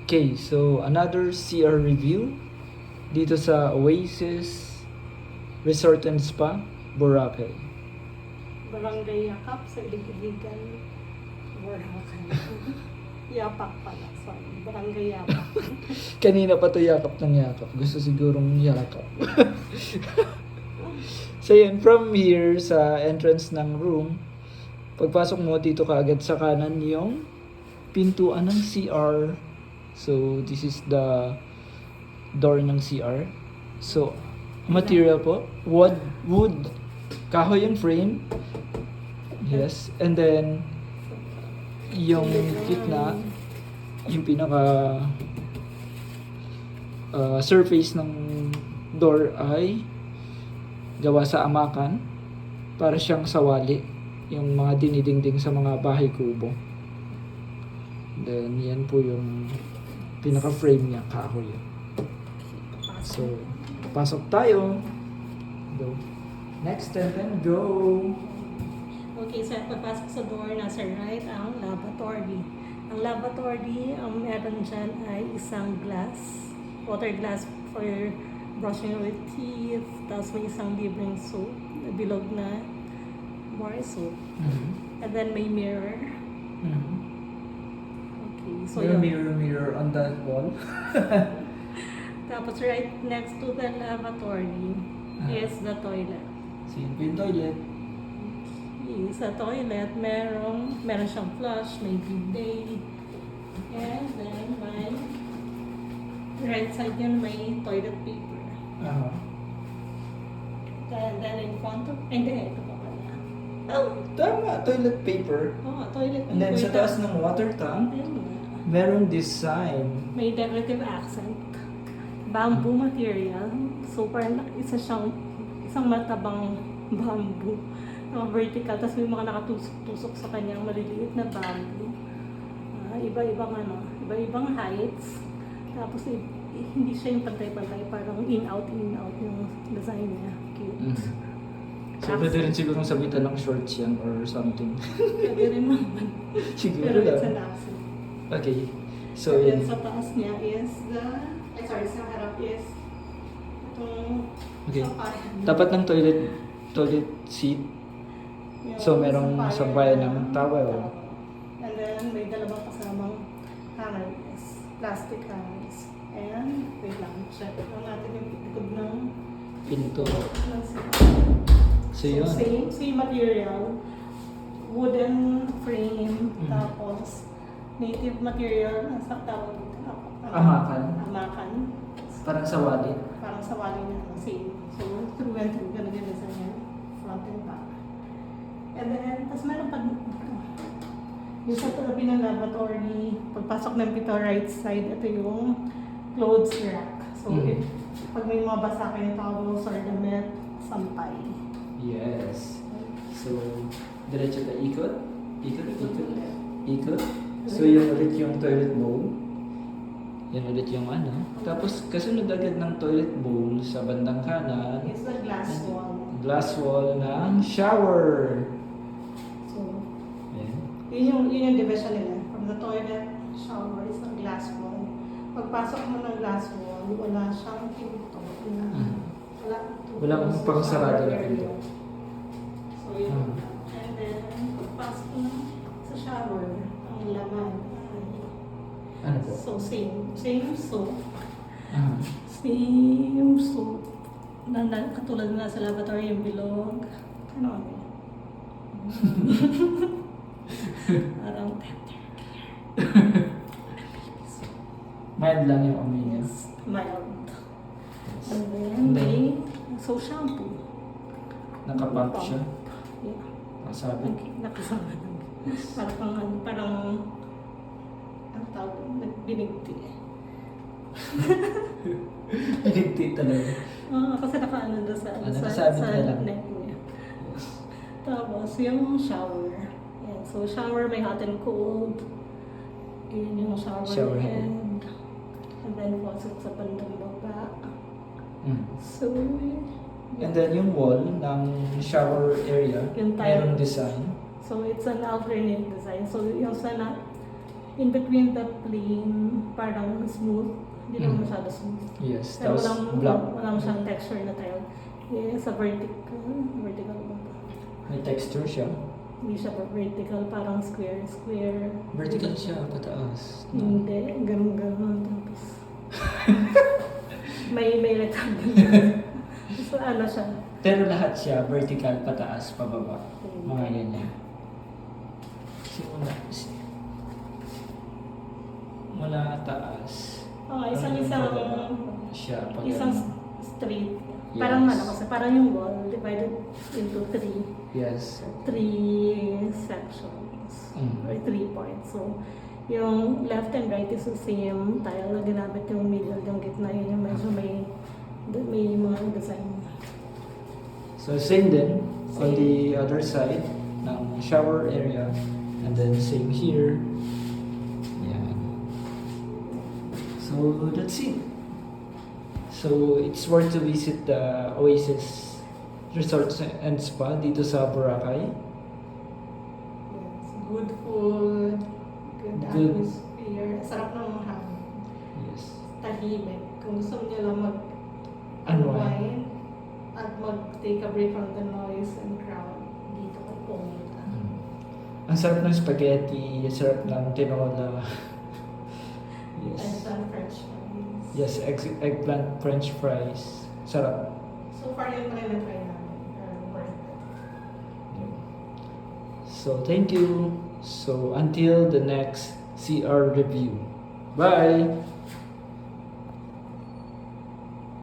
Okay, so another CR review dito sa Oasis Resort and Spa, Boracay. Barangay Yakap sa Iligan, Boracay. Yapak pala, sorry. Barangay Yapak. Kanina pa to yakap ng yakap. Gusto sigurong yakap. So yun, from here sa entrance ng room, pagpasok mo dito kaagad sa kanan yung pintuan ng CR. So this is the door ng CR. So material po, wood, kahoy yung frame. Yes, and then yung gitna, yung pinaka surface ng door ay gawa sa amakan para siyang sawali, yung mga dinidingding sa mga bahay kubo. Then yan po yung pinaka frame niya, kahoy. So pasok tayo. Go. Next and then go. Okay, so pagpasok sa door, nasa right ang lavatory. Ang lavatory, ang meron dyan ay isang glass, water glass for brushing your teeth, tapos may isang libreng soap, bilog na bar soap. And then may mirror. Okay, so yun. Mirror on that wall. Tapos right next to the lavatory is the toilet. So yun po yung toilet. Okay, sa toilet, meron siyang flush, may bidet, and then may right side yun may toilet paper. And then in front of, hindi, ito pa pala. Oh, tama, toilet paper. Toilet paper. And then sa taas ng water tank, meron design. May decorative accent. Bamboo material. So parang isang matabang bamboo. Vertical. Tapos may mga nakatusok sa kanyang maliliit na bamboo. Iba-ibang heights. Tapos hindi siya yung pantay-pantay. Parang in-out yung design niya. Cute. So pwede rin siguro sabitan ng shorts yan or something. Pwede rin naman. Siguro Pero it's lang. an accent. Okay. So And then yun. sa taas niya is sa harap is itong Okay. sampayan. Tapat ng toilet seat. Yung So, merong sampayan ng towel. And then may dalawang kasamang hangers, plastic hangers. And wait lang, check lang natin yung likod ng Pinto. ng So yun. same material, wooden frame, tapos native material, sa tawag dito? Amakan. Parang sawali. Parang sa wali na same. So, through and through, ganun yung design niya. Front and back. And then, tapos meron pa dito. Yung sa tabi ng lavatory, pagpasok ng pito right side, ito yung clothes rack. So, pag may mga basa kayong towels or damit, sampay. Yes. So, diretso na ikot. Ikot. So, yun ulit yung toilet bowl. Yan ulit yung ano. Tapos, kasunod agad ng toilet bowl sa bandang kanan. It's the glass wall. Glass wall ng shower. So, Yan. yun yung division nila. From the toilet, shower is the glass wall. Pagpasok mo ng glass wall, wala siyang pinto. Wala akong pangsarado na pinto. So, yun. And then, pagpasok mo sa shower, ang laman. Ano po? So, same soap. Ah. Same soap. Katulad na sa lavatory yung bilog. Ano ano? Parang Mild lang yung amoy niya. yes, mild. And then, may shampoo. Nakapump siya. Yeah. Nakasabi. Okay, nakasama lang. Parang ang tawag, nagbinigti. Pinigti talaga. Kasi nakaano doon sa Nakasabit na lang. neck niya. Tapos, yung shower. Yan. So, shower may hot and cold. Yun yung shower head. And then, faucet sa bandang baba. So, And then yung wall ng shower area, Yung tile. mayroong design. So, it's an alternate design. So, yung in between the plane, parang smooth. Hindi naman masyado smooth. Yes, Pero tapos walang, black. walang siyang texture na tile. Yes, sa vertical. Vertical ba ba? May texture siya. Hindi siya vertical, parang square. Vertical siya, pataas. No? Hindi, ganun. Tapos, may rectangle. So, ano siya? Pero lahat siya, vertical, pataas, pababa. Mga ganyan. Mula taas. Isang Siya, pag isang straight. Yes. Parang ano kasi, parang yung wall divided into Yes. three sections. Or 3 points. So, yung left and right is the same tile na ginamit yung middle, yung gitna, yun yung medyo may mga design. So same din on the other side ng shower area, and then same here. Yan. So that's it. So it's worth to visit the Oasis Resort and Spa dito sa Boracay. Yes, good food, good Good. atmosphere, sarap ng hangin. Yes. Tahimik. Kung gusto niyo lang Unwind. at mag-take a break from the noise and crowd, dito ko pumunta. Ang sarap ng spaghetti, ang sarap ng tinola. And Yes. some French fries. Yes, eggplant French fries. Sarap. So far, yun pa rin na-try namin. Worth it. So thank you. So until the next CR review. Bye.